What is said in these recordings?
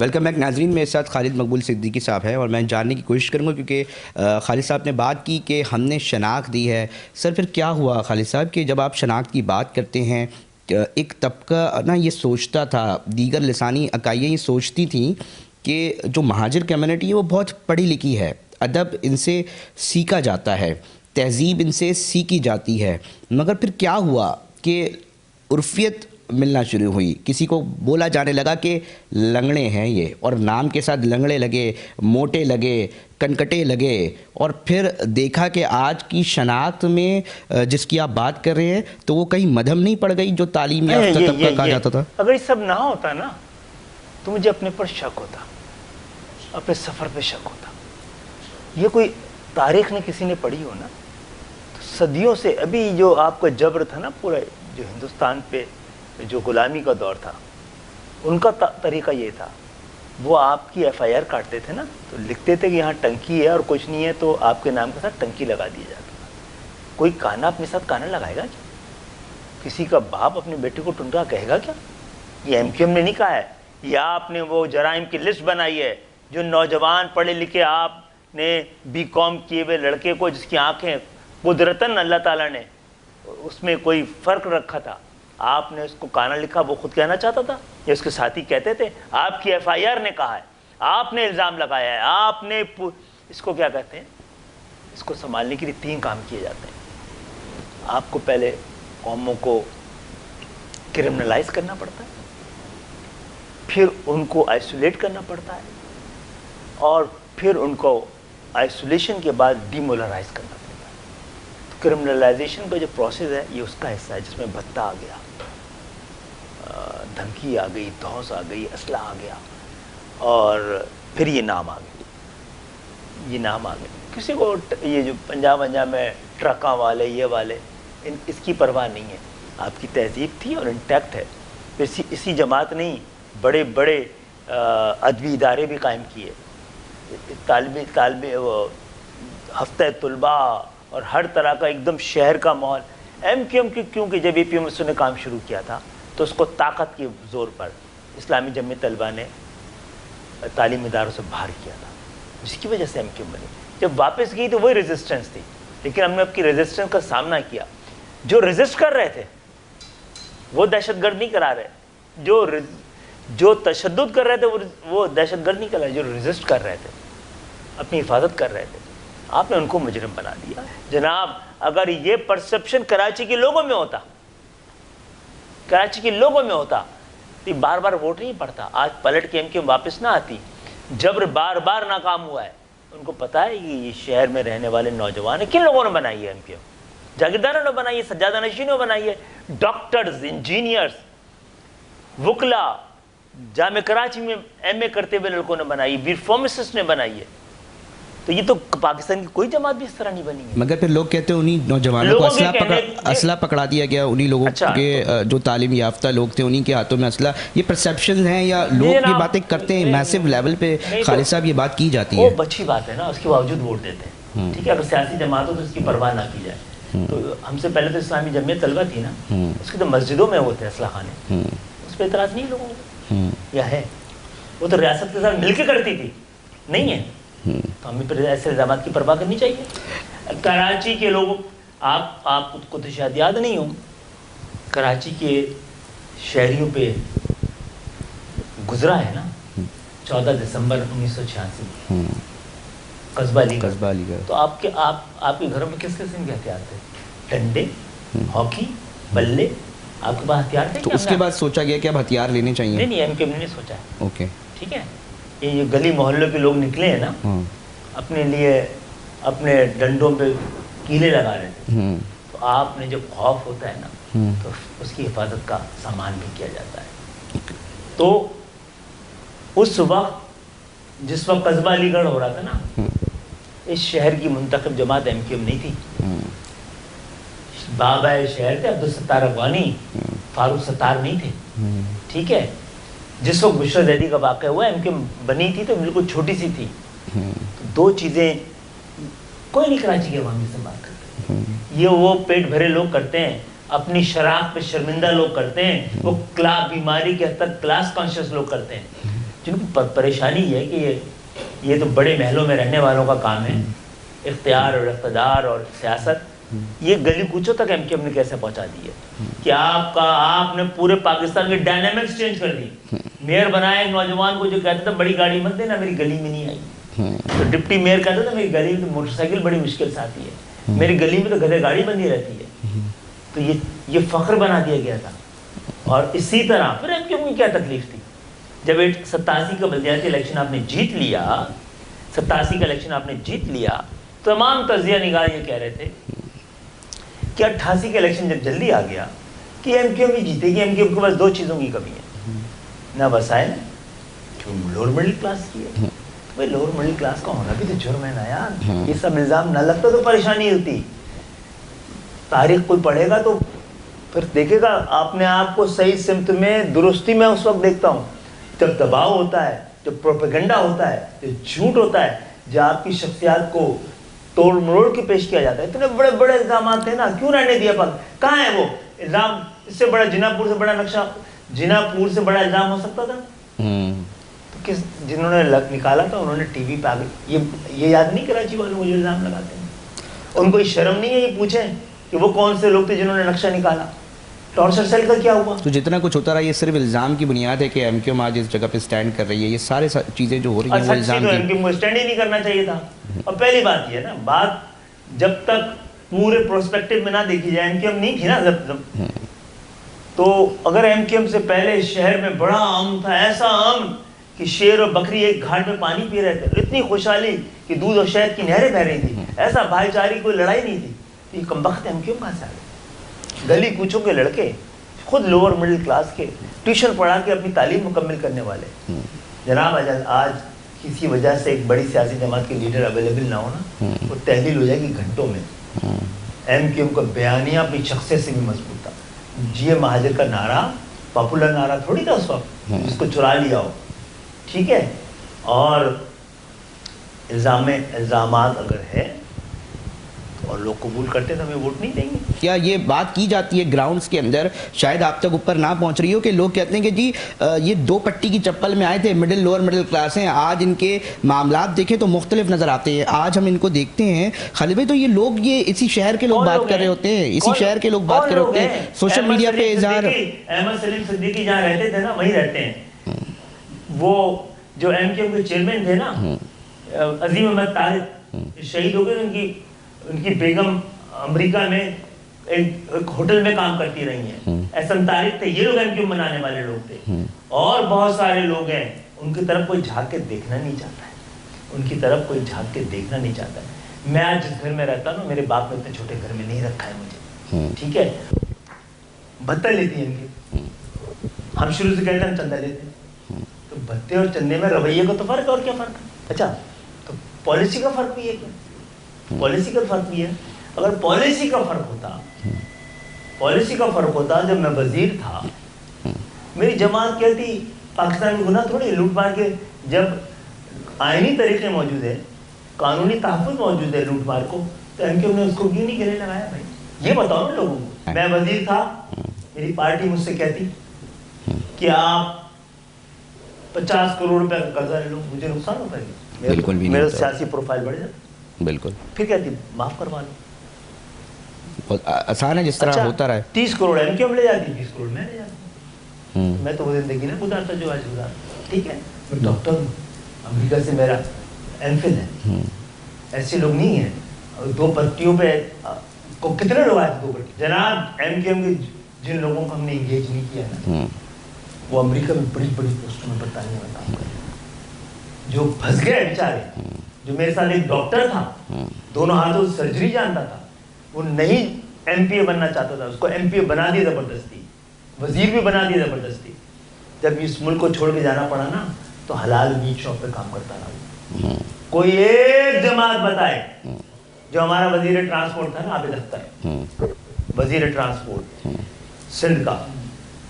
Welcome back ناظرین، میرے ساتھ خالد مقبول صدیقی صاحب ہے اور میں جاننے کی کوشش کروں گا کیونکہ خالد صاحب نے بات کی کہ ہم نے شناخت دی ہے. سر پھر کیا ہوا خالد صاحب کہ جب آپ شناخت کی بات کرتے ہیں ایک طبقہ نا یہ سوچتا تھا، دیگر لسانی اکائیاں یہ سوچتی تھیں کہ جو مہاجر کمیونٹی ہے وہ بہت پڑھی لکھی ہے، ادب ان سے سیکھا جاتا ہے، تہذیب ان سے سیکھی جاتی ہے، مگر پھر کیا ہوا کہ عرفیت ملنا شروع ہوئی. کسی کو بولا جانے لگا کہ لنگڑے ہیں یہ، اور نام کے ساتھ لنگڑے لگے، موٹے لگے، کنکٹے لگے، اور پھر دیکھا کہ آج کی شناخت میں جس کی آپ بات کر رہے ہیں تو وہ کہیں مدھم نہیں پڑ گئی جو تعلیم یافتہ طبقہ کہا جاتا تھا. اگر یہ سب نہ ہوتا نا تو مجھے اپنے پر شک ہوتا، اپنے سفر پہ شک ہوتا. یہ کوئی تاریخ نے کسی نے پڑھی ہو نا تو صدیوں سے ابھی جو آپ کا جبر تھا نا پورا جو ہندوستان پہ جو غلامی کا دور تھا، ان کا طریقہ یہ تھا، وہ آپ کی ایف آئی آر کاٹتے تھے نا تو لکھتے تھے کہ یہاں ٹنکی ہے اور کچھ نہیں ہے تو آپ کے نام کے ساتھ ٹنکی لگا دیا جاتا تھا. کوئی کانا اپنے ساتھ کانا لگائے گا کیا؟ کسی کا باپ اپنے بیٹے کو ٹنکا کہے گا کیا؟ یہ ایم کیو ایم نے نہیں کہا ہے، یا آپ نے وہ جرائم کی لسٹ بنائی ہے جو نوجوان پڑھے لکھے آپ نے بی کام کیے ہوئے لڑکے کو جس کی آنکھیں قدرتاً اللہ تعالیٰ نے اس میں کوئی فرق رکھا تھا، آپ نے اس کو کانا لکھا، وہ خود کہنا چاہتا تھا یا اس کے ساتھی کہتے تھے؟ آپ کی ایف آئی آر نے کہا ہے، آپ نے الزام لگایا ہے، آپ نے اس کو کیا کہتے ہیں، اس کو سنبھالنے کے لیے 3 کام کیے جاتے ہیں. آپ کو پہلے قوموں کو کرمنلائز کرنا پڑتا ہے، پھر ان کو آئسولیٹ کرنا پڑتا ہے، اور پھر ان کو آئسولیشن کے بعد ڈیمولرائز کرنا پڑتا ہے. کرمنلائزیشن کا جو پروسیس ہے یہ اس کا حصہ ہے جس میں بھتہ آ گیا، دھمکی آ گئی، دھوس آ گئی، اسلحہ آ گیا، اور پھر یہ نام آ گئے. یہ نام آ گئے. کسی کو یہ جو پنجاب میں ٹرکاں والے یہ والے اس کی پرواہ نہیں ہے. آپ کی تہذیب تھی اور انٹیکٹ ہے. اسی جماعت نہیں بڑے بڑے ادبی ادارے بھی قائم کیے، طالب ہفتہ طلباء اور ہر طرح کا ایک دم شہر کا ماحول. ایم کیو ایم کیونکہ جب اے پی ایم نے کام شروع کیا تھا تو اس کو طاقت کے زور پر اسلامی جمعیت طلبہ نے تعلیم اداروں سے باہر کیا تھا، جس کی وجہ سے ایم کیو ایم بنی. جب واپس گئی تو وہی ریزسٹنس تھی، لیکن ہم نے اب کی ریزسٹنس کا سامنا کیا. جو ریزسٹ کر رہے تھے وہ دہشت گرد نہیں کرا رہے، جو تشدد کر رہے تھے وہ دہشت گرد نہیں کر رہے، جو ریزسٹ کر رہے تھے، اپنی حفاظت کر رہے تھے، آپ نے ان کو مجرم بنا دیا. جناب اگر یہ پرسپشن کراچی کے لوگوں میں ہوتا، کراچی کے لوگوں میں ہوتا تو بار بار ووٹ نہیں پڑتا. آج پلٹ کے ایم کیو ایم واپس نہ آتی. جبر بار بار ناکام ہوا ہے. ان کو پتا ہے کہ یہ شہر میں رہنے والے نوجوان ہیں. کن لوگوں نے بنائی ہے ایم کیو ایم؟ جاگیرداروں نے بنائی ہے، سجادہ نشینوں نے بنائی ہے، ڈاکٹرز، انجینئرز، وکلا، جامع کراچی میں ایم اے کرتے ہوئے لڑکوں نے بنائی ہے، بی فارماسسٹ نے بنائی ہے. تو یہ تو پاکستان کی کوئی جماعت بھی اس طرح نہیں بنی ہے. مگر پھر لوگ کہتے ہیں انہی نوجوانوں کو اسلحہ پکڑا دیا گیا، انہی لوگوں کے جو تعلیم یافتہ لوگ تھے انہی کے ہاتھوں میں اسلحہ. یہ پرسیپشنز ہیں یا لوگ یہ باتیں کرتے ہیں میسو لیول پہ؟ خالد صاحب یہ بات کی جاتی ہے، وہ اچھی بات ہے نا، اس کے باوجود ووٹ دیتے ہیں. ٹھیک ہے، اگر سیاسی جماعت ہو تو اس کی پرواہ نہ کی جائے. تو ہم سے پہلے تو اسلامی جمعیت طلبہ تھی نا، اس کے تو مسجدوں میں ہوتے اسلحہ خانے، اس پہ اعتراض نہیں لوگوں کو، یا ہے؟ وہ تو ریاست کے ساتھ مل کے کرتی تھی، نہیں ہے؟ تو ہمیں پھر ایسے الزامات کی پرواہ کرنی چاہیے. کراچی کے لوگ، آپ کو تو شاید یاد نہیں ہو، کراچی کے شہریوں پہ گزرا ہے نا 14 دسمبر 1986 قصبہ علی گڑھ. تو آپ کے گھروں میں کس قسم کے ہتھیار تھے؟ ڈنڈے، ہاکی، بلے، آپ کے پاس ہتھیار تھے؟ تو اس کے بعد سوچا گیا کہ اب ہتھیار لینے چاہیے؟ نہیں، ایم کیو ایم نے نہیں سوچا ہے. اوکے، ٹھیک ہے. یہ گلی محلوں کے لوگ نکلے ہیں نا، اپنے لیے اپنے ڈنڈوں پہ کیلے لگا رہے تھے. تو آپ نے جب خوف ہوتا ہے نا تو اس کی حفاظت کا سامان بھی کیا جاتا ہے. تو اس وقت جس وقت قصبہ علی گڑھ ہو رہا تھا نا، اس شہر کی منتخب جماعت ایم کیو ایم نہیں تھی. بابا شہر تھے عبدالستار افغانی، فاروق ستار نہیں تھے. ٹھیک ہے. جس وقت بشرا زیدی کا واقعہ ہوا ایم کیو ایم بنی تھی تو بالکل چھوٹی سی تھی. دو چیزیں کوئی نہیں کراچی کے عوام سے بات کرتے. یہ وہ پیٹ بھرے لوگ کرتے ہیں، اپنی شراب پہ شرمندہ لوگ کرتے ہیں، وہ بیماری کے حد تک کلاس کانشیس لوگ کرتے ہیں. جن کو پریشانی ہے کہ یہ تو بڑے محلوں میں رہنے والوں کا کام ہے، اختیار اور اقتدار اور سیاست، یہ گلی کوچوں تک ایم کیو ایم نے کیسے پہنچا دی ہے کہ آپ نے پورے پاکستان کی ڈائنامکس چینج کر دی. میئر بنایا ایک نوجوان کو جو کہتا تھا بڑی گاڑی مت دینا، میری گلی میں نہیں آئی. تو ڈپٹی میئر کہتا تھا میری گلی میں تو موٹر سائیکل بڑی مشکل سے آتی ہے، میری گلی میں تو گدھے گاڑی بندی رہتی ہے. تو یہ فخر بنا دیا گیا تھا. اور اسی طرح پھر ایم کیو ایم کی کیا تکلیف تھی جب 87 کا بلدیاتی الیکشن آپ نے جیت لیا، 87 کا الیکشن آپ نے جیت لیا، تمام تجزیہ نگار یہ کہہ رہے تھے کہ 88 کا الیکشن جب جلدی آ گیا کہ ایم کیو ایم ہی جیتے گی. ایم کیو ایم کے پاس دو چیزوں کی کمی ہے، نہ وسائل جو لوور مڈل کلاس کی ہے. بھائی لوور مڈل کلاس کا ہونا بھی تو جرم ہے نا یار. یہ سب الزام نہ لگتا تو پریشانی ہوتی. تاریخ کوئی پڑھے گا تو پھر دیکھے گا اپنے آپ کو صحیح سمت میں، درستی میں اس وقت دیکھتا ہوں جب دباؤ ہوتا ہے، جب پروپیگنڈا ہوتا ہے، جب جھوٹ ہوتا ہے، جب آپ کی شخصیات کو توڑ مروڑ کے پیش کیا جاتا ہے. اتنے بڑے بڑے الزامات تھے نا، کیوں رہنے دیا پاک؟ کہاں ہے وہ الزام؟ اس سے بڑا جنا پور سے بڑا نقشہ، جنا پور سے بڑا الزام ہو سکتا تھا. تو کس جنہوں نے نکالا تھا انہوں نے ٹی وی پہ آگے یہ یاد نہیں کراچی والوں کو جو الزام لگاتے ہیں. ان کو یہ شرم نہیں ہے یہ پوچھیں کہ وہ کون سے لوگ تھے جنہوں نے نقشہ نکالا؟ ٹارچر سیل کا کیا ہوا؟ تو جتنا کچھ ہوتا رہا یہ صرف الزام کی بنیاد ہے کہ ایم کیو ایم آج اس جگہ پہ سٹینڈ کر رہی ہے. یہ سارے چیزیں جو ہو رہی ہیں وہ الزام کی. ایم کیو ایم کو سٹینڈ ہی نہیں کرنا چاہیے تھا. اور پہلی بات یہ ہے نا، بات جب تک پورے پروسپیکٹو میں نہ دیکھی جائے، ایم کیو ایم نہیں تھی نا تو اگر ایم کیو ایم سے پہلے شہر میں بڑا امن تھا، ایسا امن کہ شیر اور بکری ایک گھاٹ میں پانی پی رہے تھے، اتنی خوشحالی کہ دودھ اور شہد کی نہریں بہہ رہی تھی، ایسا بھائی چارے کوئی لڑائی نہیں تھی. یہ کمبخت ایم کیو ایم کہاں سے آ گئے؟ گلی کوچوں کے لڑکے، خود لوور مڈل کلاس کے، ٹیوشن پڑھا کے اپنی تعلیم مکمل کرنے والے. جناب آج کسی وجہ سے ایک بڑی سیاسی جماعت کے لیڈر اویلیبل نہ ہونا، وہ تحلیل ہو جائے گی گھنٹوں میں. ایم کیو ایم کا بیانیہ اپنی شخصیت سے بھی مضبوط تھا. جی مہاجر کا نعرہ پاپولر نعرہ تھوڑی تھا اس وقت جس کو چرا لیا ہو. ٹھیک ہے. اور الزامات اگر ہے اور لوگ قبول کرتے تو ہمیں ووٹ نہیں دیں گے. کیا یہ بات کی جاتی ہے گراؤنڈز کے اندر، شاید آپ تک اوپر نہ پہنچ رہی ہو، کہ لوگ کہتے ہیں کہ جی یہ دو پٹی کی چپل میں آئے تھے، مڈل لوور مڈل کلاس ہیں، آج ان کے معاملات دیکھیں تو مختلف نظر آتے ہیں. آج ہم ان کو دیکھتے ہیں خالد بھائی، تو یہ لوگ یہ اسی شہر کے لوگ بات کر رہے ہوتے ہیں، اسی شہر کے لوگ بات کر رہے ہوتے ہیں، سوشل میڈیا پہ اظہار. احمد سلیم صدیقی جہاں رہتے تھے نا وہیں رہتے ہیں. وہ جو ایم کیو ایم کے چیئرمین تھے نا، عظیم احمد طارق، شہید ہو گئے. ان کی بیگم امریکہ میں ایک ہوٹل میں کام کرتی رہی ہیں. احسن طارق تھے. یہ لوگ ایم کیو ایم بنانے والے لوگ تھے. اور بہت سارے لوگ ہیں، ان کی طرف کوئی جھانک کے دیکھنا نہیں چاہتا ہے. ان کی طرف کوئی جھانک کے دیکھنا نہیں چاہتا ہے. میں آج جس گھر میں رہتا ہوں، میرے باپ نے اتنے چھوٹے گھر میں نہیں رکھا ہے مجھے. ٹھیک ہے. بھتہ لیتی ہیں ان کے، ہم شروع سے کہتے ہیں ہم چندہ لیتے ہیں. تو بھتے اور چندے میں رویے کا تو فرق ہے، اور کیا فرق ہے؟ اچھا تو پالیسی کا فرق بھی ہے کیا؟ پالیسی کا فرق بھی ہے. اگر پالیسی کا فرق ہوتا جب میں وزیر تھا، میری جماعت کہتی پاکستان میں گناہ تھوڑی لوٹ مار کے، جب آئینی طریقے موجود ہے، قانونی تحفظ موجود ہے لوٹ مار کو، تو ایم کیو ایم نے اس کو کیوں نہیں گلے لگایا؟ بھائی یہ بتاؤ نا لوگوں کو. میں وزیر تھا، میری پارٹی مجھ سے کہتی کہ آپ 50 کروڑ روپے کا قرضہ لے لو، مجھے نقصان ہوتا ہے، بالکل بھی میرا سیاسی پروفائل بڑھ جاتا. بالکل. پھر کہتی معاف کروا لو. بہت آسان ہے جس طرح ہوتا رہا ہے. 30 کروڑ ایم کیو ایم لے جاتی، 20 کروڑ میں لے جاتی. میں تو وہ زندگی نہ گزارتا جو آج گزارتا. ٹھیک ہے. میں ڈاکٹر ہوں، امریکہ سے میرا ایم فل ہے. ایسے لوگ نہیں ہیں. 2 پٹیوں پہ کتنے لوگ آئے تھے 2 پٹی؟ جناب ایم کیو ایم کے جن لوگوں کو ہم نے انگیج نہیں کیا نا، وہ امریکہ میں بڑی بڑی پوسٹوں میں برطانیہ میں کام کرتے ہیں، جو پھنس گئے بیچارے. جو میرے ساتھ ایک ڈاکٹر تھا، دونوں ہاتھوں سے سرجری جانتا تھا، وہ نہیں ایم پی اے بننا چاہتا تھا، اس کو ایم پی اے بنا دیا زبردستی، وزیر بھی بنا دیا زبردستی. جب اس ملک کو چھوڑ کے جانا پڑا نا، تو حلال میٹ شاپ پہ کام کرتا رہا. کوئی ایک جماعت بتائے. جو ہمارا وزیر ٹرانسپورٹ تھا نا عابد اختر، وزیر ٹرانسپورٹ سندھ کا،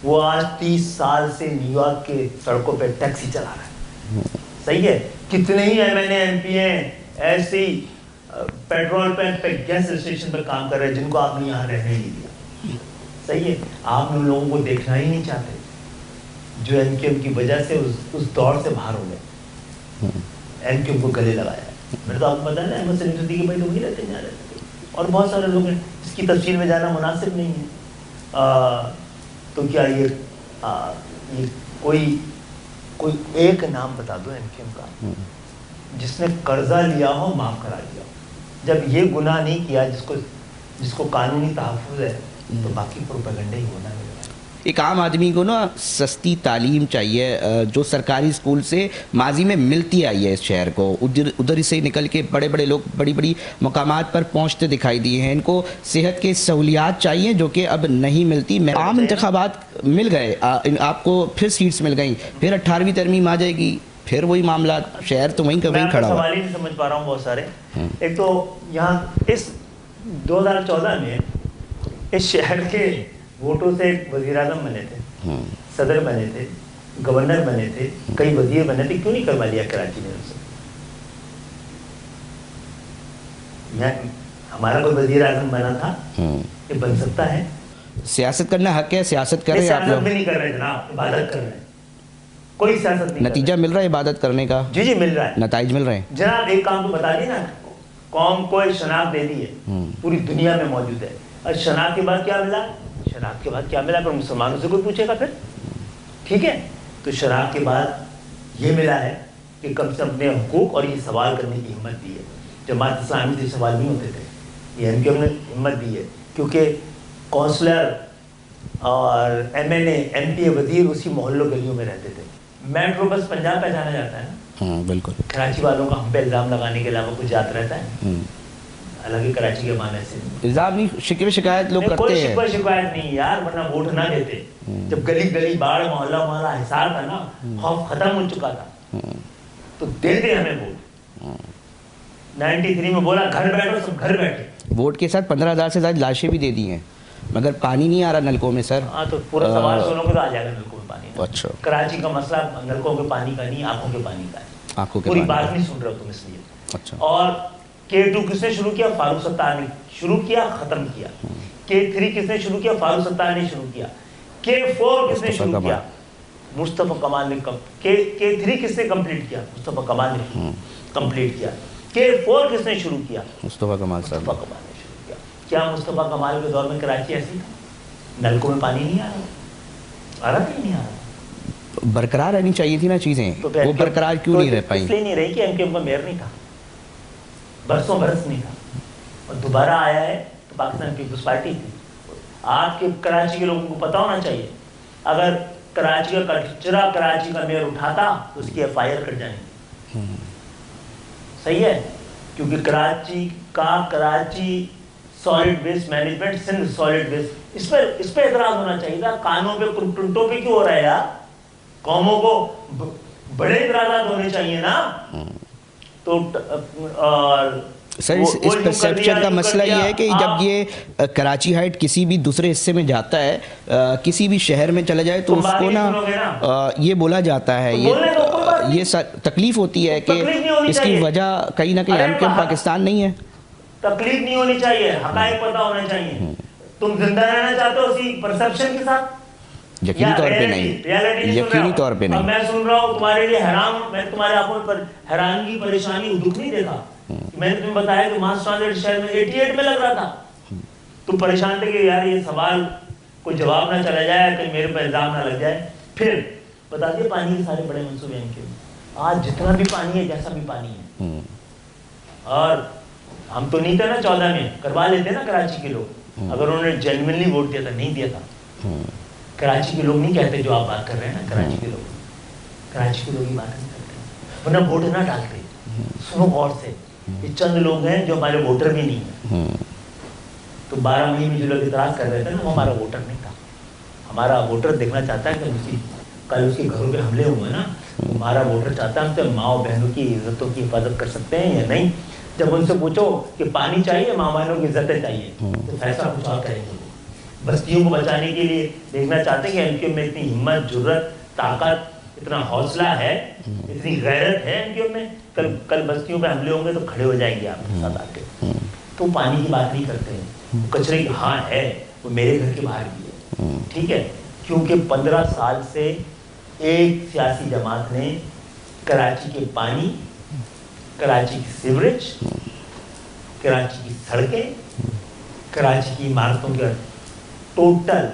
وہ آج 30 سال سے نیو یارک کے سڑکوں پہ ٹیکسی چلا رہا ہے. صحیح ہے. کتنے ہی M N A M P ہیں ایسی پیٹرول پمپ پہ گیس اسٹیشن پہ کام کر رہے ہیں جن کو آپ نے یہاں رہنے نہیں دیا. صحیح ہے. آپ نے ان لوگوں کو دیکھنا ہی نہیں چاہتے. جو ایم کیو ایم کی وجہ سے اس دور سے باہر ہو گئے, ایم کیو ایم کو گلے لگایا ہے. میرے تو آپ کو پتا ہے نا, احمد سلیم صدیقی بھائی تو وہی رہتے ہیں, جا رہے تھے, اور بہت سارے لوگ ہیں اس کی تفصیل میں جانا مناسب نہیں ہے. تو کیا یہ کوئی ایک نام بتا دو ایم کیو ایم کا جس نے قرضہ لیا ہو معاف کرا دیا ہو. جب یہ گناہ نہیں کیا جس کو قانونی تحفظ ہے, تو باقی پروپیگنڈا ہی ہونا ہے. ایک عام آدمی کو نا سستی تعلیم چاہیے جو سرکاری اسکول سے ماضی میں ملتی آئی ہے اس شہر کو, ادھر سے نکل کے بڑے بڑے لوگ بڑی بڑی مقامات پر پہنچتے دکھائی دیے ہیں. ان کو صحت کے سہولیات چاہیے جو کہ اب نہیں ملتی. عام انتخابات مل گئے, آپ کو پھر سیٹس مل گئیں, پھر 18ویں ترمیم آ جائے گی, پھر وہی معاملات, شہر تو وہیں کا وہیں کھڑا ہوا. سوال ہی نہیں سمجھ پا رہا ہوں بہت سارے. ایک تو یہاں اس 2014 میں اس شہر کے ووٹوں سے وزیر اعظم بنے تھے, صدر بنے تھے, گورنر بنے تھے, کئی وزیر بنے تھے, کیوں نہیں کروا لیا کراچی نے ان سے؟ ہمارا کوئی وزیر اعظم بنا تھا, یہ بن سکتا ہے. سیاست کرنا حق ہے, سیاست کر رہے ہیں آپ سیاست لوگ. بھی نہیں کر رہے جناب, عبادت کر رہے ہیں. کوئی سیاست نہیں. نتیجہ مل رہا ہے عبادت کرنے کا؟ جی مل رہا ہے, نتائج مل رہے ہیں. جناب ایک کام تو بتا دیے نا, قوم کو ایک شناخت دے دی ہے, پوری دنیا میں موجود ہے. اور شناخت کے بعد کیا ملا؟ شناخت کے بعد کیا ملا پر مسلمانوں سے کوئی پوچھے گا پھر؟ ٹھیک ہے, تو شناخت کے بعد یہ ملا ہے کہ کم سے کم اپنے حقوق اور یہ سوال کرنے کی ہمت دی ہے. جماعت اسلامی سے سوال نہیں ہوتے تھے, یہ ایم کیو ایم نے ہمت دی ہے, کیونکہ کونسلر اور ایم این اے, ایم پی اے, وزیر اسی محلوں گلیوں میں رہتے تھے. میٹرو بس پنجاب پہچانا جاتا ہے نا, بالکل. کراچی والوں کا ہم پہ الزام لگانے کے علاوہ کچھ یاد رہتا ہے؟ حالانکہ کراچی کے معنی سے الزام نہیں, شکوے شکایت لوگ کرتے کوئی ہیں. شکوہ شکایت نہیں یار, ورنہ ووٹ نہ دیتے. جب گلی گلی باڑ محلہ محلہ حصار تھا نا, خوف ختم ہو چکا تھا, تو دیتے ہمیں ووٹ. 93 میں بولا گھر بیٹھو, سب گھر بیٹھے. ووٹ کے ساتھ 15,000 سے زیادہ لاشیں بھی دے دی ہیں, مگر پانی نہیں آ رہا نلکوں میں. سر ہاں, تو پورا سوال سنو گے تو آ جائے گا نلکوں میں پانی. اچھا, کراچی کا مسئلہ نلکوں کے پانی کا نہیں, آنکھوں کے پانی کا ہے. آنکھوں کے پوری پانی بات نہیں سن رہے ہو تم اس لیے. اچھا. اور K2 کس نے شروع کیا؟ فاروق ستار نے شروع کیا, ختم کیا. K3 کس نے شروع کیا؟ فاروق ستار نے شروع کیا. K4 کس نے شروع کیا؟ مصطفیٰ کمال نے. K3 کس نے کمپلیٹ کیا؟ مصطفیٰ کمال نے کمپلیٹ کیا. K4 کس نے شروع کیا؟ مصطفیٰ کمال صاحب. مصطفیٰ کمال نے شروع کیا. کیا مصطفیٰ کمال کے دور میں کراچی ایسی تھا؟ نلکوں میں پانی نہیں آ رہا, آ رہا کہ نہیں آ رہا؟ برقرار رہنی چاہیے تھی نا چیزیں, وہ برقرار کیوں نہیں رہ پائیں؟ اس لیے نہیں رہی کہ ایم کیو ایم کا میئر نہیں تھا, برسوں برس نہیں تھا, اور دوبارہ آیا ہے تو پاکستان پیپلز پارٹی تھی. آپ کے کراچی کے لوگوں کو پتہ ہونا چاہیے, اگر کراچی کا کچرا کراچی کا میئر اٹھاتا تو اس کی ایف آئی آر کٹ جانی. صحیح ہے, کیونکہ Karachi solid waste management, Sindh solid waste, اس پہ اعتراض ہونا چاہیے تھا. کانوں پہ ٹنٹوں پہ کیوں ہو رہا ہے یار؟ قوموں کو بڑے اعتراضات ہونے چاہیے نا. تو سر اس پرسیپشن کا مسئلہ یہ ہے کہ جب یہ کراچی ہائٹ کسی بھی دوسرے حصے میں جاتا ہے, کسی بھی شہر میں چلا جائے, تو اس کو نا یہ بولا جاتا ہے, یہ تکلیف ہوتی ہے کہ اس کی وجہ کہیں نہ کہیں ایم کیو ایم پاکستان نہیں ہے. تکلیف نہیں ہونی چاہیے, حقائق پتہ ہونا چاہیے. تم زندہ رہنا چاہتے ہو اسی پرسیپشن کے ساتھ؟ یقینی طور پہ نہیں, یقینی طور پہ نہیں. میں سن رہا ہوں تمہارے لیے حیران, میں تمہارے آنکھوں پر حیرانگی, پریشانی, دکھ نہیں دیکھا. میں نے تمہیں بتایا کہ ماس ٹرانزٹ شہر میں 88 میں لگ رہا تھا. تم پریشان تھے کہ یار یہ سوال کوئی جواب نہ چلا جائے, کہیں میرے پر الزام نہ لگ جائے. پھر بتا دیے پانی کے سارے بڑے منصوبے ہیں کہ آج جتنا بھی پانی ہے, جیسا بھی پانی ہے, اور ہم تو نہیں تھے نا 14 میں, کروا لیتے نا کراچی کے لوگ, اگر انہوں نے جینوئنلی ووٹ دیا تھا. نہیں دیا تھا. کراچی کے لوگ نہیں کہتے جو آپ بات کر رہے ہیں نا, کراچی کے لوگ ہی بات نہیں کرتے, ورنہ ووٹ نہ ڈالتے. سنو غور سے, یہ چند لوگ ہیں جو ہمارے ووٹر بھی نہیں ہیں. تو 12 مئی میں جو لوگ اعتراض کر رہے تھے نا, وہ ہمارا ووٹر نہیں تھا. ہمارا ووٹر دیکھنا چاہتا ہے کہ کل اس کے گھروں پہ حملے ہوئے نا, ہمارا ووٹر چاہتا ہے ہم سے ماں بہنوں کی عزتوں کی حفاظت کر سکتے ہیں یا نہیں. جب ان سے پوچھو کہ پانی چاہیے, ماں بہنوں کی عزتیں چاہیے, تو فیصلہ کچھ اور کریں گے. بستیوں کو بچانے کے لیے دیکھنا چاہتے ہیں کہ ایم کیو ایم میں اتنی ہمت, جرت, طاقت, اتنا حوصلہ ہے, اتنی غیرت ہے ایم کیو ایم میں. کل بستیوں پہ حملے ہوں گے تو کھڑے ہو جائیں گے آپ کے ساتھ آ کے. تو پانی کی بات نہیں کرتے ہیں, کچرے کی ہاں ہے, وہ میرے گھر کے باہر بھی ہے. ٹھیک ہے, کیونکہ 15 سال سے ایک سیاسی جماعت نے کراچی کے پانی، کراچی کی سیوریج، کراچی کی سڑکیں، کراچی کی عمارتوں کے ٹوٹل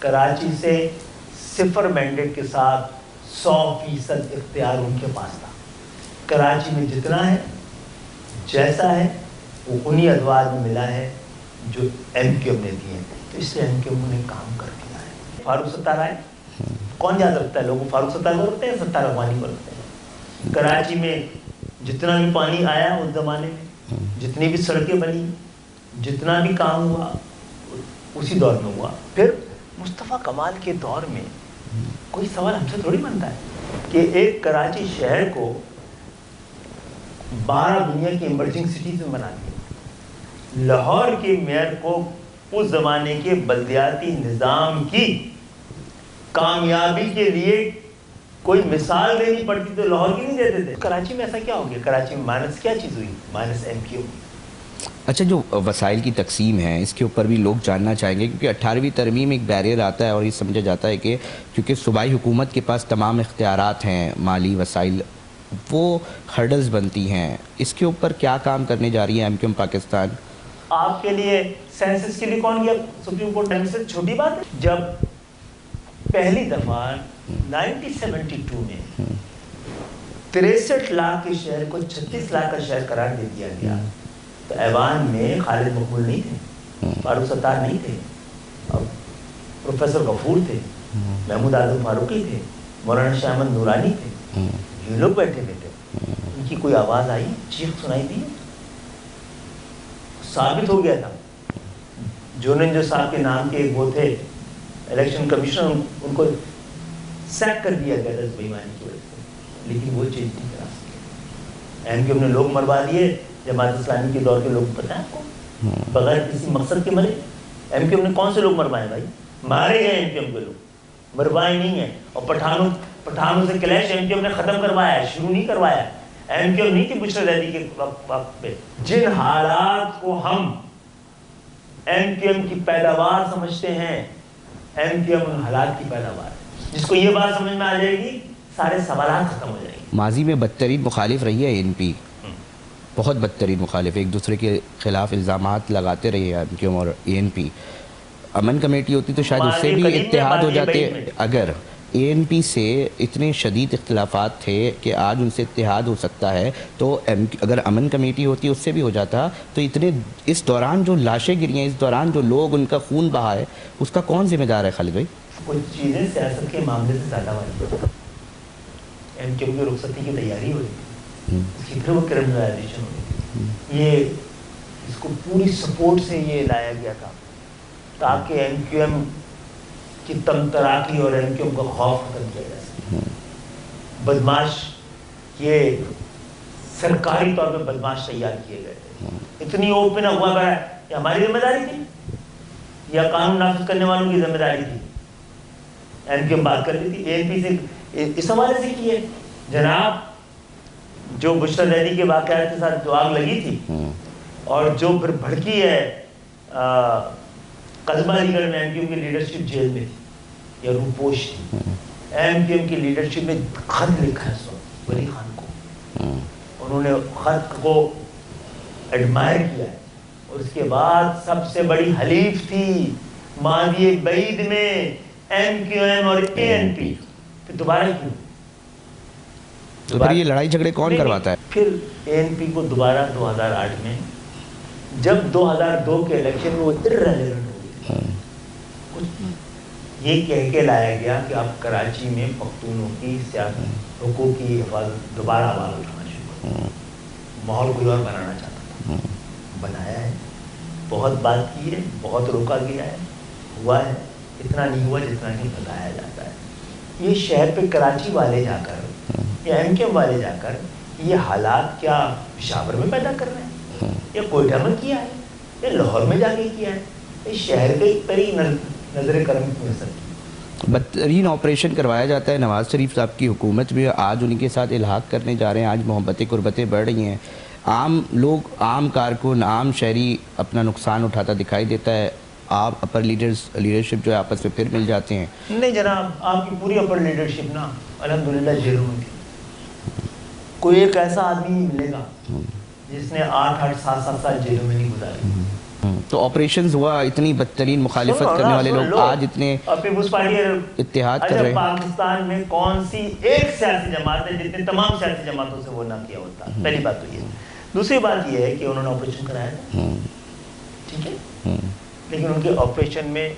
کراچی سے 0 مینڈیٹ کے ساتھ 100% اختیار ان کے پاس تھا. کراچی میں جتنا ہے جیسا ہے وہ انہی ادوار میں ملا ہے جو ایم کیو ایم نے دیے. تو اس لیے ایم کیو ایم نے کام کر دیا ہے. فاروق ستار آئے، کون یاد رکھتا ہے؟ لوگ فاروق ستار کو رکھتے ہیں، ستار افغانی کو رکھتے ہیں. کراچی میں جتنا بھی پانی آیا اس زمانے میں، جتنی بھی سڑکیں بنی، جتنا بھی کام ہوا اسی دور میں ہوا. پھر مصطفیٰ کمال کے دور میں کوئی سوال ہم سے تھوڑی بنتا ہے کہ ایک کراچی شہر کو 12 دنیا کی ایمرجنگ سٹیز میں بنا دیا. لاہور کے میئر کو اس زمانے کے بلدیاتی نظام کی کامیابی کے لیے کوئی مثال دینی پڑتی تو لاہور کی نہیں دیتے تھے. کراچی میں ایسا کیا ہو گیا؟ کراچی میں مائنس کیا چیز ہوئی؟ Minus M Q. اچھا، جو وسائل کی تقسیم ہے اس کے اوپر بھی لوگ جاننا چاہیں گے، کیونکہ 18ویں ترمیم ایک بیریئر آتا ہے اور یہ سمجھا جاتا ہے کہ کیونکہ صوبائی حکومت کے پاس تمام اختیارات ہیں، مالی وسائل، وہ ہرڈلز بنتی ہیں. اس کے اوپر کیا کام کرنے جا رہی ہے ایم کیو ایم پاکستان؟ آپ کے لیے سینسس کے لیے کون گیا سپریم کورٹ؟ سے چھوٹی بات ہے. جب پہلی دفعہ 1972 میں 63 لاکھ کے شہر کو 36 لاکھ کا شہر قرار دے دیا گیا تو ایوان میں خالد مقبول نہیں تھے، فاروق ستار نہیں تھے، پروفیسر غفور تھے، محمود اعظم فاروقی تھے، مولانا شاہ احمد نورانی تھے. یہ لوگ بیٹھے ہوئے تھے. ان کی کوئی آواز آئی، چیخ سنائی دی؟ ثابت ہو گیا تھا. جو صاحب کے نام کے وہ تھے الیکشن کمیشنر، ان کو سیک کر دیا گیا تھا اس بےایمانی کی وجہ سے، لیکن وہ چینج نہیں کرا سکے. ایم کیو ایم نے لوگ مروا دیے. جماعت اسلامی کے دور کے لوگ پتہ ہے آپ کو، بغیر کسی مقصد کے مرے. ایم کیو ایم نے کون سے لوگ مروائے بھائی؟ مارے گئے ایم کیو ایم کے لوگ، مروائے نہیں ہیں. اور پٹھانوں سے کلیش ایم کیو ایم نے ختم کروایا ہے، شروع نہیں کروایا. ایم کیو ایم نہیں تھی بشر زیدی کے وقت پہ. جن حالات کو ہم ایم کیو ایم کی پیداوار سمجھتے ہیں، ایم کیو ایم ان حالات کی پیداوار ہے. جس کو یہ بات سمجھ میں آ جائے گی سارے سوالات ختم ہو جائیں گے. ماضی میں بدترین مخالف رہی ہے این پی، بہت بدترین مخالف، ایک دوسرے کے خلاف الزامات لگاتے رہے ہیں ایم کیو ایم اور اے این پی. امن کمیٹی ہوتی تو شاید اس سے بھی اتحاد ہو جاتے. اگر اے این پی سے اتنے شدید اختلافات تھے کہ آج ان سے اتحاد ہو سکتا ہے، تو اگر امن کمیٹی ہوتی اس سے بھی ہو جاتا. تو اتنے اس دوران جو لاشیں گری ہیں، اس دوران جو لوگ ان کا خون بہا ہے، اس کا کون ذمہ دار ہے خالد بھائی؟ کچھ چیزیں سیاست کے معاملے سے زیادہ والی. ایم کیو ایم کی رخصتی کی تیاری ہو رہی تھی، اس کی پھر وہ کرمنلائزیشن ہو رہی تھی. یہ اس کو پوری سپورٹ سے یہ لایا گیا تھا تاکہ ایم کیو ایم کی تم تراکی اور ایم کیو ایم کا خوف ختم کیا جا سکے. بدماش یہ سرکاری طور پہ بدماش تیار کیے گئے تھے. اتنی اوپن ہوا ہے، یہ ہماری ذمہ داری تھی یا قانون نافذ کرنے والوں کی ذمہ داری تھی؟ ایم کیو ایم بات کر رہی تھی. اے این پی سے اس حوالے سے کی ہے جناب، جو بشر زیدی کے واقعات کے ساتھ جو آگ لگی تھی اور جو پھر بھڑکی ہے قصبہ علی گڑھ میں، ایم کیو ایم کی لیڈرشپ جیل میں تھی یا روپوش تھی. ایم کیو ایم کی لیڈرشپ میں خط لکھا ہے اس وقت ولی خان کو، انہوں نے خط کو ایڈمائر کیا ہے. اور اس کے بعد سب سے بڑی حلیف تھی ماضی بعید میں ایم کیو ایم اور اے این پی. پھر دوبارہ کیوں؟ تو پھر یہ لڑائی جھگڑے کون کرواتا ہے؟ پھر اے این پی کو دوبارہ 2008 میں جب 2002 کے الیکشن میں وہ ارریلیونٹ ہو گئی، کچھ یہ کہہ کے لایا گیا کہ آپ کراچی میں پختونوں کی سیاست حقوق کی حفاظت دوبارہ آواز اٹھانا شروع کریں. ماحول کوئی اور بنانا چاہتا تھا، بنایا ہے. بہت بات کی ہے، بہت روکا گیا ہے، ہوا ہے. اتنا نہیں ہوا جتنا کہ بتایا جاتا ہے. یہ شہر پہ کراچی والے جا کر یا ایم کیو ایم والے جا کر یہ حالات کیا پشاور میں پیدا کر رہے ہیں یا کوئٹہ میں کیا ہے یا لاہور میں جا کے کیا ہے؟ اس شہر کے پری نظر کرم کی اثر کی بدترین آپریشن کروایا جاتا ہے. نواز شریف صاحب کی حکومت بھی آج انہیں کے ساتھ الحاق کرنے جا رہے ہیں. آج محبتیں قربتیں بڑھ رہی ہیں. عام لوگ، عام کارکن، عام شہری اپنا نقصان اٹھاتا دکھائی دیتا ہے. آپ اپر لیڈرشپ جو ہے آپس میں پھر مل جاتے ہیں؟ نہیں جناب، آپ کی پوری اپر لیڈرشپ نا الحمدللہ جیلوں میں تھی. کوئی ایک ایسا آدمی نہیں ملے گا جس نے 8 7 سال جیلوں میں نہیں گزارے. تو آپریشنز ہوا، اتنی بدترین مخالفت کرنے والے لوگ آج اتنے پیپلز پارٹی اتحاد کر رہے ہیں. پاکستان میں کون سی ایک سیاسی جماعت ہے جتنے تمام سیاسی جماعتوں سے وہ نہ کیا ہوتا؟ پہلی بات تو یہ. دوسری بات یہ ہے کہ انہوں نے آپریشن کرایا، ٹھیک ہے، لیکن ان کے آپریشن میں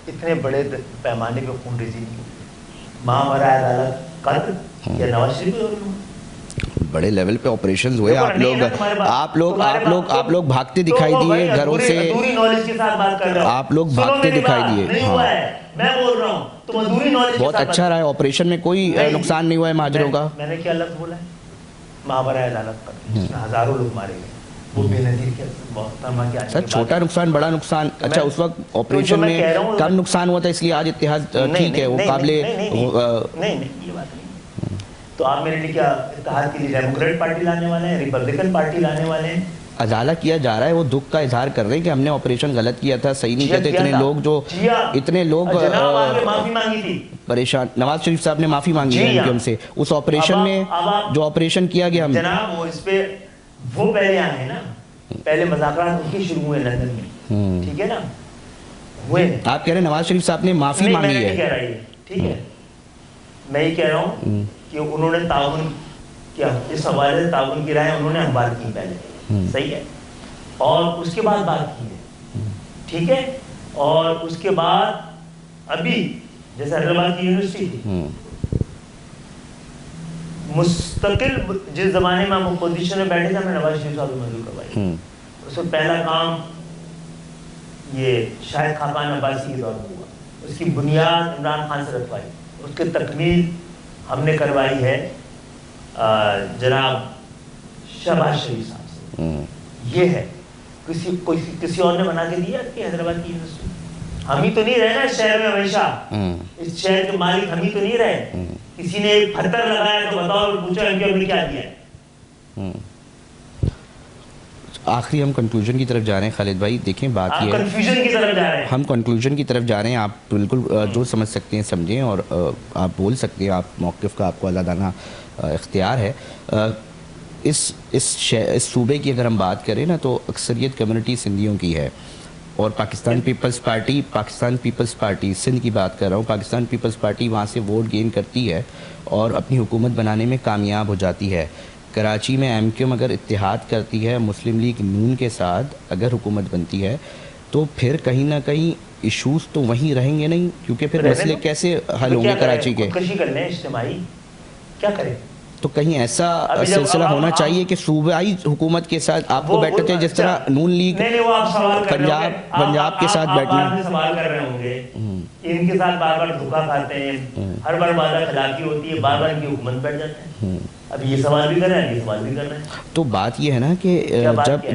اتنے بڑے پیمانے پہ خون ریزی نہیں ہوئی. ماورا عدالت قتل یا نواز شریف بڑے لیول پہ آپریشنز ہوئے. آپ لوگ بھاگتے دکھائی دیے گھروں سے، آپ لوگ بھاگتے دکھائی دیے. میں بول رہا ہوں تم ادھوری نالج بہت اچھا رہا ہے، آپریشن میں کوئی نقصان نہیں ہوا ہے مہاجروں کا. میں نے کیا لفظ بولا ہے؟ ماورا عدالت پر جس میں ہزاروں لوگ مارے گئے، وہ بے نظیر کیا محترمہ کیا سر، چھوٹا نقصان بڑا نقصان. اچھا اس وقت آپریشن میں کم نقصان ہوا تھا اس لیے آج اتحاد ٹھیک ہے، وہ قابل. نہیں یہ بات نہیں. تو آپ میرے لیے کیا اتحاد کے لیے ڈیموکریٹ پارٹی لانے والے ہیں، ریپبلکن پارٹی لانے والے ہیں؟ ازالہ کیا جا رہا ہے، وہ دکھ کا اظہار کر رہے ہیں کہ ہم نے آپریشن غلط کیا تھا، صحیح نہیں کیا تھا. اتنے لوگ معافی مانگی تھی پریشان. نواز شریف صاحب نے معافی مانگی ہے ایم کیو ایم سے اس آپریشن میں جو آپریشن کیا گیا. ہم جناب وہ اس پہ وہ پہلے آئے ہیں نا، پہلے مذاکرات ان کی شروع ہوئے لندن میں، ٹھیک ہے نا، ہوئے. آپ کہہ رہے ہیں نواز شریف صاحب نے معافی مانگی ہے؟ نہیں کہہ رہا یہ، ٹھیک ہے، میں یہ کہہ رہا ہوں کہ انہوں نے تعاون کیا، اس حوالے سے تعاون کی رائے انہوں نے ہم بات کی پہلے، صحیح ہے، اور اس کے بعد بات کی ہے، ٹھیک ہے. اور اس کے بعد ابھی جیسے حیدرآباد کی یونیورسٹی تھی مستقل، جس زمانے میں ہم اپوزیشن میں بیٹھے تھے ہم نے نواز شریف صاحب کو منظور کروائی. اس وقت پہلا کام یہ شاہد خاقان عباسی کے دور میں ہوا، اس کی بنیاد عمران خان سے رکھوائی، اس کی تکمیل ہم نے کروائی ہے جناب شہباز شریف صاحب سے. یہ ہے کسی اور نے بنا کے دیا کہ حیدرآباد کی یونیورسٹی؟ ہم ہی تو نہیں رہے نا اس شہر میں، ہمیشہ اس شہر کے مالک ہم ہی تو نہیں رہے. کسی نے ایک پتھر لگایا تو بتاؤ پوچھو ایم کیو ایم نے کیا دیا ہے؟ آخری ہم کنکلوژن کی طرف جا رہے ہیں خالد بھائی. دیکھیں بات یہ ہے، کنفیوژن کی طرف جا رہے ہیں، ہم کنکلوژن کی طرف جا رہے ہیں. آپ بالکل جو سمجھ سکتے ہیں سمجھیں اور آپ بول سکتے ہیں، آپ موقف کا آپ کو آزادانہ اختیار ہے. اس صوبے کی اگر ہم بات کریں نا تو اکثریت کمیونٹی سندھیوں کی ہے، اور پاکستان پیپلز پارٹی سندھ کی بات کر رہا ہوں، پاکستان پیپلز پارٹی وہاں سے ووٹ گین کرتی ہے اور اپنی حکومت بنانے میں کامیاب ہو جاتی ہے. کراچی میں ایم کیو ایم اگر اتحاد کرتی ہے مسلم لیگ نون کے ساتھ، اگر حکومت بنتی ہے تو پھر کہیں نہ کہیں ایشوز تو وہیں رہیں گے نہیں، کیونکہ پھر مسئلے کیسے حل ہوں گے کراچی کے؟ خودکشی کر لیں اجتماعی، کیا کریں؟ تو کہیں ایسا سلسلہ ہونا چاہیے کہ صوبائی حکومت کے ساتھ آپ کو بیٹھنا چاہیے، جس طرح نون لیگ پنجاب کے ساتھ بیٹھنا. سوال کر رہے ہوں گے ان کے ساتھ بار بار دھوکہ کھاتے ہیں، ہر بار وعدہ خلافی ہوتی ہے، بار بار ان کی حکومت بیٹھ جاتے ہیں. اب یہ سوال بھی کر رہے ہیں، یہ سوال بھی کر رہے ہیں. تو بات یہ ہے نا کہ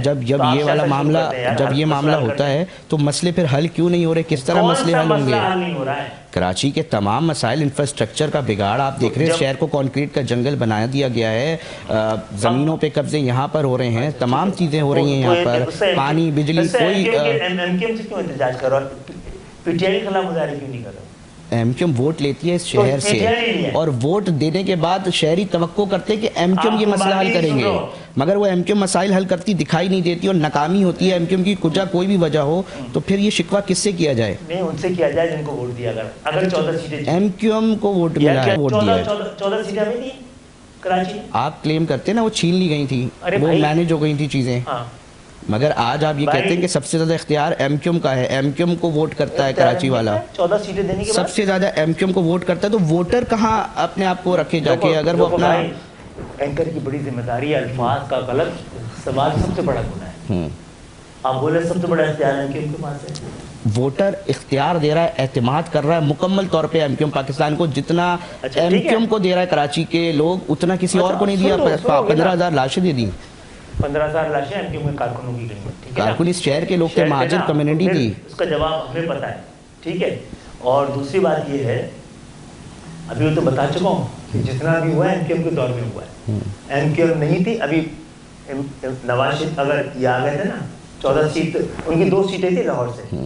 جب یہ والا معاملہ جب یہ معاملہ ہوتا ہے تو مسئلے پھر حل کیوں نہیں ہو رہے؟ کس طرح مسئلے حل ہوں گے؟ کراچی کے تمام مسائل انفراسٹرکچر کا بگاڑ آپ دیکھ رہے ہیں، شہر کو کانکریٹ کا جنگل بنا دیا گیا ہے، زمینوں پہ قبضے یہاں پر ہو رہے ہیں، تمام چیزیں ہو رہی ہیں یہاں پر، پانی بجلی. کوئی ایم کیو ایم سے کیوں احتجاج کر رہا ہے؟ پی ٹی آئی کے خلاف مظاہرے کیوں نہیں کر رہا؟ ایم کیو ایم ووٹ لیتی ہے اس شہر سے، اور ووٹ دینے کے بعد شہری توقع کرتے ہیں کہ ایم کیو ایم یہ مسئلہ حل کریں گے، مگر وہ ایم کیو ایم مسائل حل کرتی دکھائی نہیں دیتی اور ناکامی ہوتی ہے ایم کیو ایم کی. کجا کوئی بھی وجہ ہو تو پھر یہ شکوہ کس سے کیا جائے؟ نہیں ان سے کیا جائے جن کو ووٹ دیا. اگر 14 سیٹیں ایم کیو ایم کو ووٹ ملا ہے، ووٹ دیا ہے، 14 سیٹیں ہمیں دی کراچی. آپ کلیم کرتے ہیں نا وہ چھین لی گئی تھی، وہ مینیج ہو گئی تھی چیزیں، مگر آج آپ یہ کہتے ہیں کہ سب سے زیادہ اختیار ایم کیو ایم کا ہے، ایم کیو ایم کو ووٹ کرتا ہے کراچی والا. 14 سیٹیں دینے کے بعد سب سے زیادہ ایم کیو ایم کو ووٹ کرتا ہے، تو ووٹر کہاں اپنے آپ کو رکھے جا کے؟ اگر وہ اپنا اینکر کی بڑی ذمہ داری ہے، الفاظ کا غلط استعمال سب سے بڑا گناہ ہے. آپ بولے سب سے بڑا اختیار ایم کیو ایم کے پاس ہے. ووٹر اختیار دے رہا ہے، اعتماد کر رہا ہے مکمل طور پہ ایم کیو ایم پاکستان کو. جتنا ایم کیو ایم کو دے رہا ہے کراچی کے لوگ اتنا کسی اور کو نہیں دیا. 15,000 لاشیں دے دی، 15,000 لاشیں ایم کیو ایم کے کارکنوں کی گئی ہیں. کارکن اس شہر کے لوگ تھے، مہاجر کمیونٹی تھی. اس کا جواب ہمیں پتہ ہے، ٹھیک ہے. اور دوسری بات یہ ہے، ابھی وہ تو بتا چکا ہوں کہ جتنا بھی ہوا ہے ایم کیو ایم کے دور میں ہوا ہے. ایم کیو ایم نہیں تھی ابھی، نواز شریف اگر یہ آ گئے تھے نا 14 سیٹ، ان کی 2 سیٹیں تھیں لاہور سے،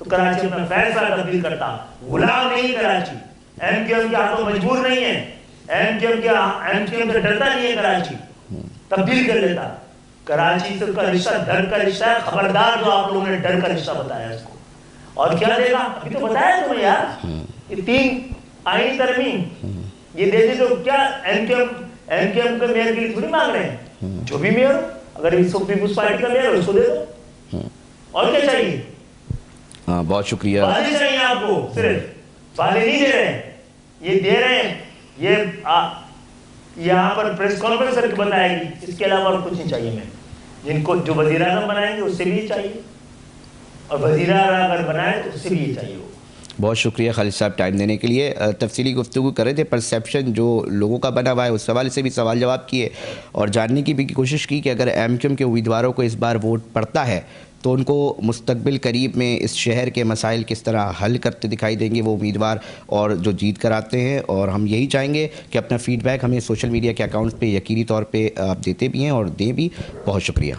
تو کراچی اپنا فیصلہ تبدیل کرتا. غلام نہیں کراچی, ایم کیو ایم کے ہاتھوں مجبور نہیں ہے, ایم کیو ایم سے ڈرتا نہیں ہے کراچی, تبدیل کر لیتا. کراچی سے کا رشتہ ڈر کا رشتہ ہے, خبردار جو آپ لوگوں نے ڈر کا رشتہ بتایا اس کو. اور کیا دے گا, ابھی تو بتایا تمہیں یار, یہ 3 آئینی ترمیم یہ دے دی تو کیا ایم کیو ایم کے میئر کے لیے تھوڑی مانگ رہے ہیں, جو بھی میئر ہو, اگر اس کو پیپلز پارٹی کا میئر ہو اس کو دے دو, اور کیا چاہیے. ہاں بہت شکریہ. والے چاہیے آپ کو, صرف والے نہیں دے رہے ہیں, یہ دے رہے ہیں. یہ یہاں پر پریس کانفرنس کر کے بتائے گی, اس کے علاوہ اور کچھ نہیں چاہیے. میں جن کو جو وزیر اعظم بنائیں گے اس سے بھی یہ چاہیے, اور وزیر اعظم اگر بنائے تو اس سے بھی یہ چاہیے. بہت شکریہ خالد صاحب ٹائم دینے کے لیے. تفصیلی گفتگو کر رہے تھے, پرسیپشن جو لوگوں کا بنا ہوا ہے اس حوالے سے بھی سوال جواب کیے, اور جاننے کی بھی کوشش کی کہ اگر ایم کیو ایم کے امیدواروں کو اس بار ووٹ پڑتا ہے تو ان کو مستقبل قریب میں اس شہر کے مسائل کس طرح حل کرتے دکھائی دیں گے وہ امیدوار اور جو جیت کر آتے ہیں. اور ہم یہی چاہیں گے کہ اپنا فیڈ بیک ہمیں سوشل میڈیا کے اکاؤنٹس پہ یقینی طور پہ آپ دیتے بھی ہیں اور دیں بھی. بہت شکریہ.